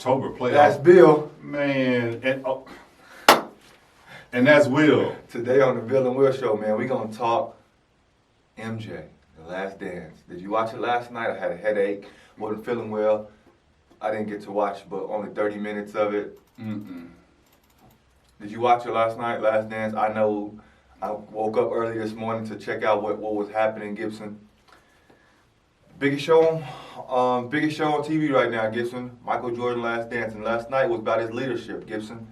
October playoff. That's Bill. Man, and that's Will. Today on the Bill and Will Show, man, we're going to talk MJ, The Last Dance. Did you watch it last night? I had a headache, wasn't feeling well. I didn't get to watch but only 30 minutes of it. Did you watch it last night, Last Dance? I know I woke up early this morning to check out what was happening, Gibson. Biggest show on TV right now, Gibson. Michael Jordan, Last Dance. And last night was about his leadership, Gibson.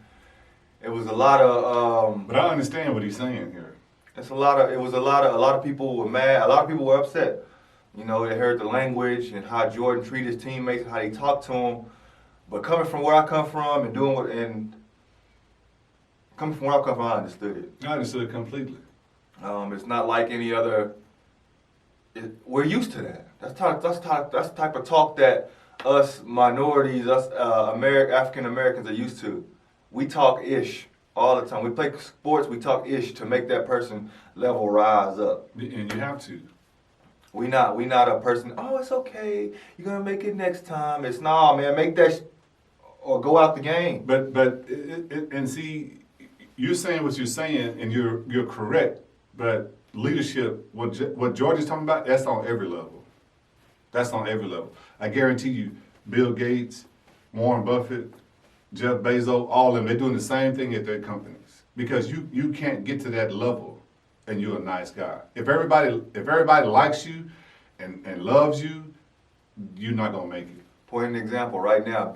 It was a lot of... but I understand what he's saying here. A lot of people were mad. A lot of people were upset. You know, they heard the language and how Jordan treated his teammates and how he talked to them. But coming from where I come from and coming from where I come from, I understood it. I understood it completely. It's not like any other. We're used to that. That's the type of talk that us minorities, African Americans are used to. We talk ish all the time. We play sports. We talk ish to make that person level rise up. And you have to. We not a person. Oh, it's okay. You're gonna make it next time. It's nah, man. Make that or go out the game. But and see, you're saying what you're saying, and you're correct. But leadership, what George is talking about, that's on every level. That's on every level. I guarantee you, Bill Gates, Warren Buffett, Jeff Bezos, all of them, they're doing the same thing at their companies. Because you can't get to that level and you're a nice guy. If everybody likes you and loves you, you're not gonna make it. For an example, right now,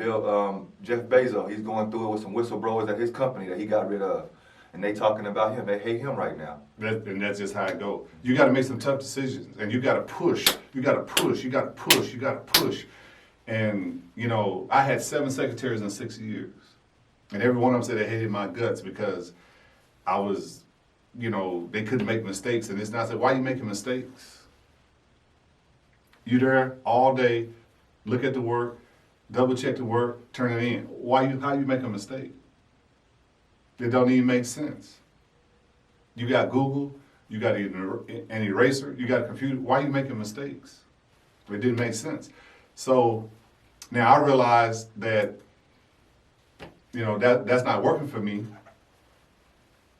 Jeff Bezos, he's going through it with some whistleblowers at his company that he got rid of. And they talking about him. They hate him right now. And that's just how it goes. You got to make some tough decisions, and you got to push. You got to push. You got to push. You got to push. And you know, I had 7 secretaries in 6 years, and every one of them said they hated my guts because I was, you know, they couldn't make mistakes. And it's not. I said, why are you making mistakes? You there all day, look at the work, double check the work, turn it in. How you make a mistake? It don't even make sense. You got Google, you got an eraser, you got a computer. Why are you making mistakes? It didn't make sense. So now I realize that, you know, that's not working for me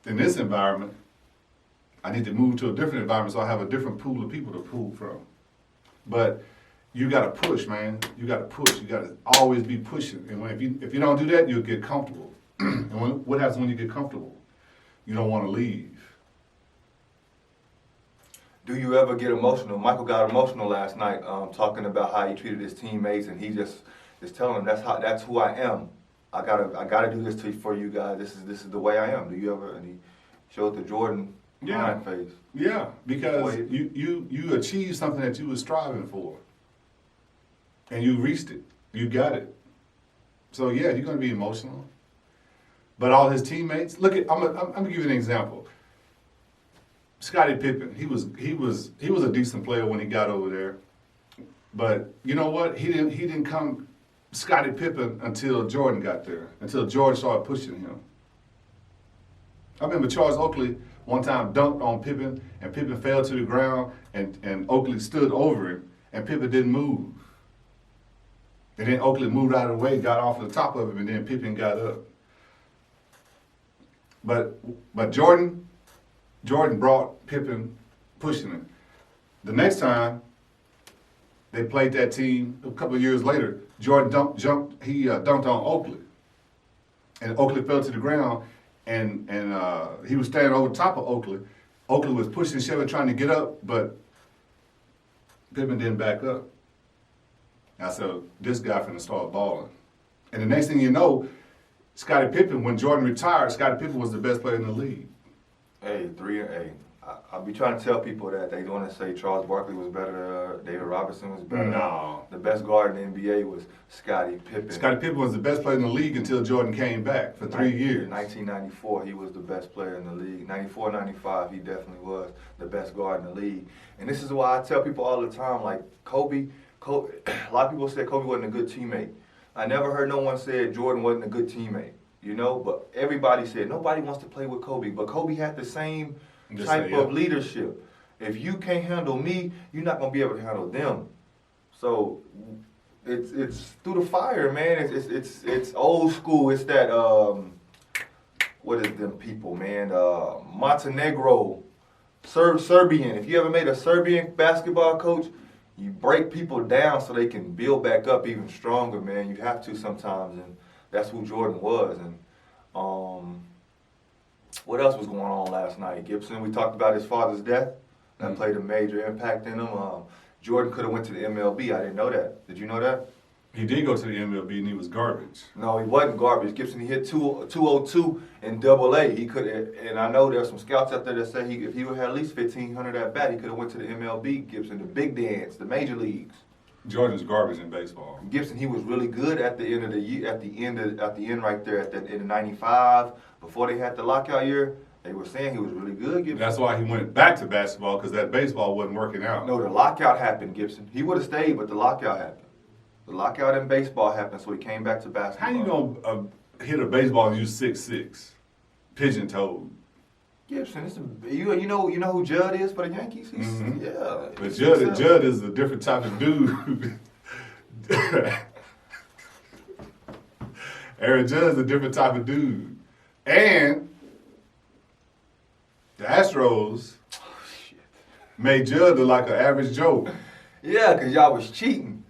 in this environment. I need to move to a different environment so I have a different pool of people to pull from. But you got to push, man. You got to push. You got to always be pushing. And if you don't do that, you'll get comfortable. And what happens when you get comfortable? You don't want to leave. Do you ever get emotional? Michael got emotional last night, talking about how he treated his teammates, and he just is telling them that's who I am. I gotta do this for you guys. This is the way I am. Do you ever? And he showed the Jordan mind face. Yeah, because you achieved something that you were striving for, and you reached it. You got it. So yeah, you're gonna be emotional. But all his teammates, look at. I'm gonna give you an example. Scottie Pippen, he was a decent player when he got over there, but you know what? He didn't come Scottie Pippen until Jordan got there. Until Jordan started pushing him. I remember Charles Oakley one time dunked on Pippen, and Pippen fell to the ground, and Oakley stood over him, and Pippen didn't move. And then Oakley moved out of the way, got off the top of him, and then Pippen got up. But Jordan brought Pippen pushing him. The next time they played that team, a couple of years later, Jordan dunked on Oakley. And Oakley fell to the ground, and he was standing over top of Oakley. Oakley was pushing, shoving, trying to get up, but Pippen didn't back up. I said, this guy finna start balling. And the next thing you know, Scottie Pippen, when Jordan retired, Scottie Pippen was the best player in the league. Hey, I'll be trying to tell people that they want to say Charles Barkley was better, David Robinson was better. No. The best guard in the NBA was Scottie Pippen. Scottie Pippen was the best player in the league until Jordan came back for 3 years. In 1994, he was the best player in the league. 94, 95, he definitely was the best guard in the league. And this is why I tell people all the time, like Kobe, a lot of people said Kobe wasn't a good teammate. I never heard no one say Jordan wasn't a good teammate, you know, but everybody said nobody wants to play with Kobe. But Kobe had the same type of leadership. If you can't handle me, you're not going to be able to handle them. So it's through the fire, man. It's old school. It's that what is them people, man? Montenegro, Serbian. If you ever made a Serbian basketball coach, you break people down so they can build back up even stronger, man. You have to sometimes, and that's who Jordan was. And what else was going on last night? Gibson, we talked about his father's death. That played a major impact in him. Jordan could have went to the MLB. I didn't know that. Did you know that? He did go to the MLB and he was garbage. No, he wasn't garbage. Gibson, he hit 202 in Double-A. He could, and I know there's some scouts out there that say if he would have at least 1,500 at bat, he could have went to the MLB. Gibson, the big dance, the major leagues. Jordan's garbage in baseball. Gibson, he was really good at the end of the year, at the end right there, in '95, before they had the lockout year. They were saying he was really good, Gibson. That's why he went back to basketball, because that baseball wasn't working out. No, the lockout happened, Gibson. He would have stayed, but the lockout happened. The lockout in baseball happened, so he came back to basketball. How you gonna hit a baseball and you 6'6", pigeon-toed? Gibson, you know who Judd is for the Yankees? Yeah. But Judd is a different type of dude. Aaron Judd is a different type of dude. And the Astros made Judd look like an average Joe. Yeah, because y'all was cheating.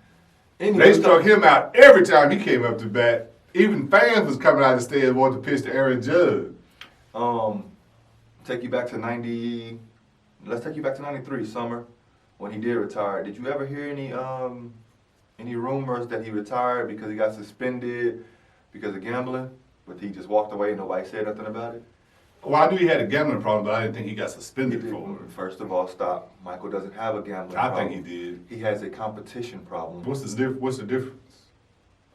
Anyway, They struck him out every time he came up to bat. Even fans was coming out of the stands wanting to pitch to Aaron Judd. Take you back to let's take you back to 93, summer, when he did retire. Did you ever hear any rumors that he retired because he got suspended because of gambling? But he just walked away and nobody said nothing about it? Well, I knew he had a gambling problem, but I didn't think he got suspended for it. First of all, stop. Michael doesn't have a gambling problem. I think he did. He has a competition problem. What's the difference?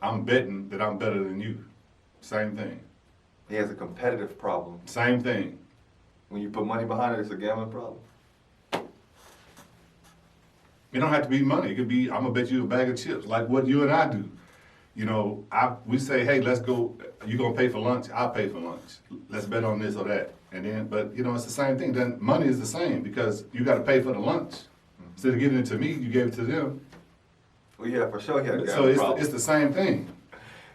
I'm betting that I'm better than you. Same thing. He has a competitive problem. Same thing. When you put money behind it, it's a gambling problem. It don't have to be money. It could be, I'm going to bet you a bag of chips, like what you and I do. You know, we say, hey, let's go, you going to pay for lunch? I'll pay for lunch. Let's bet on this or that. And then, but, you know, it's the same thing. Then money is the same because you got to pay for the lunch. Instead of giving it to me, you gave it to them. Well, yeah, for sure he had a So it's the same thing.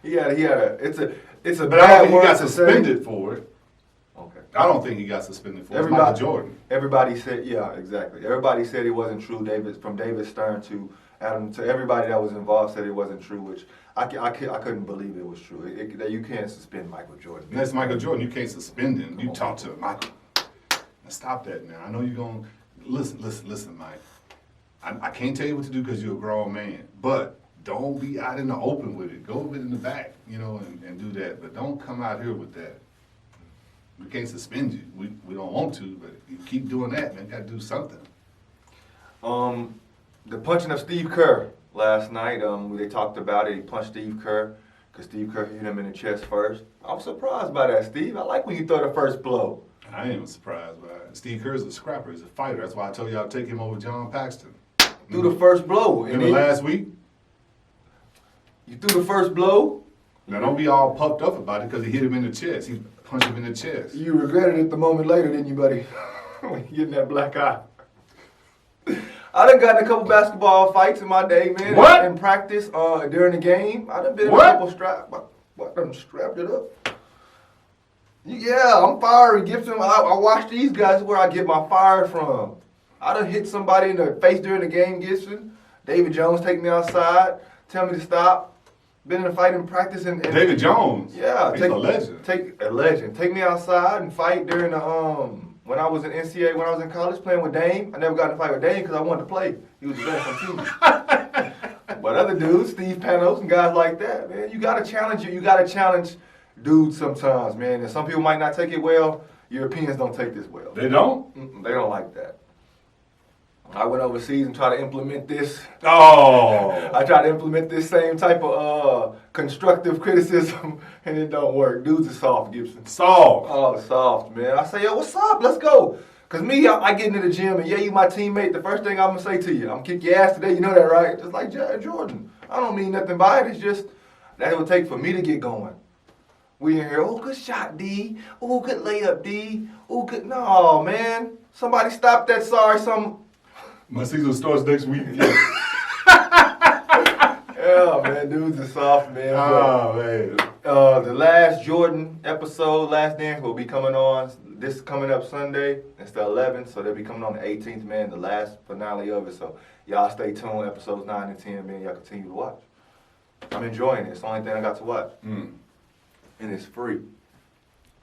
It's a But I don't bad think he word got to say. suspended for it. Okay. I don't think he got suspended for it. It's Michael Jordan. Everybody said, yeah, exactly. Everybody said it wasn't true. From David Stern to Adam, to everybody that was involved said it wasn't true, which I couldn't believe it was true. That you can't suspend Michael Jordan. And that's Michael Jordan. You can't suspend him. You talk to Michael. Now stop that now. I know you're going to, listen, Mike. I can't tell you what to do because you're a grown man, but don't be out in the open with it. Go with it in the back, you know, and do that. But don't come out here with that. We can't suspend you. We don't want to, but you keep doing that, man. Got to do something. The punching of Steve Kerr last night, they talked about it. He punched Steve Kerr because Steve Kerr hit him in the chest first. I was surprised by that, Steve. I like when you throw the first blow. I ain't surprised by it. Steve Kerr's a scrapper. He's a fighter. That's why I told you I'll take him over John Paxton. Threw the first blow. In the last week? You threw the first blow? Now don't be all puffed up about it because he hit him in the chest. He punched him in the chest. You regretted it the moment later, didn't you, buddy? When you getting that black eye. I done got in a couple basketball fights in my day, man. What? In practice, during the game. I done been in a What? couple I done strapped it up. Yeah, I'm fiery, Gibson. I watch these guys where I get my fire from. I done hit somebody in the face during the game, Gibson. David Jones take me outside, tell me to stop. Been in a fight in practice and David Jones. Yeah, He's a legend. Take me outside and fight during the when I was in NCAA, when I was in college playing with Dame. I never got in a fight with Dame because I wanted to play. He was the best on team. But other dudes, Steve Panos and guys like that, man, you gotta challenge dudes sometimes, man. And some people might not take it well. Europeans don't take this well. They don't? They don't like that. I went overseas and tried to implement this. Oh. I tried to implement this same type of constructive criticism, and it don't work. Dudes are soft, Gibson. Soft. Oh, soft, man. I say, yo, what's up? Let's go. Because me, I get into the gym, and yeah, you my teammate. The first thing I'm going to say to you, I'm going to kick your ass today. You know that, right? Just like Jordan. I don't mean nothing by it. It's just that it would take for me to get going. We in here, oh, good shot, D. Oh, good layup, D. Oh, good. No, man. Somebody stop that. Sorry, My season starts next week. Yeah, Yeah, man, dudes are soft, man. Oh, man. The last Jordan episode, Last Dance, will be coming on. This coming up Sunday. It's the 11th, so they'll be coming on the 18th, man. The last finale of it. So y'all stay tuned. Episodes 9 and 10, man. Y'all continue to watch. I'm enjoying it. It's the only thing I got to watch, and it's free.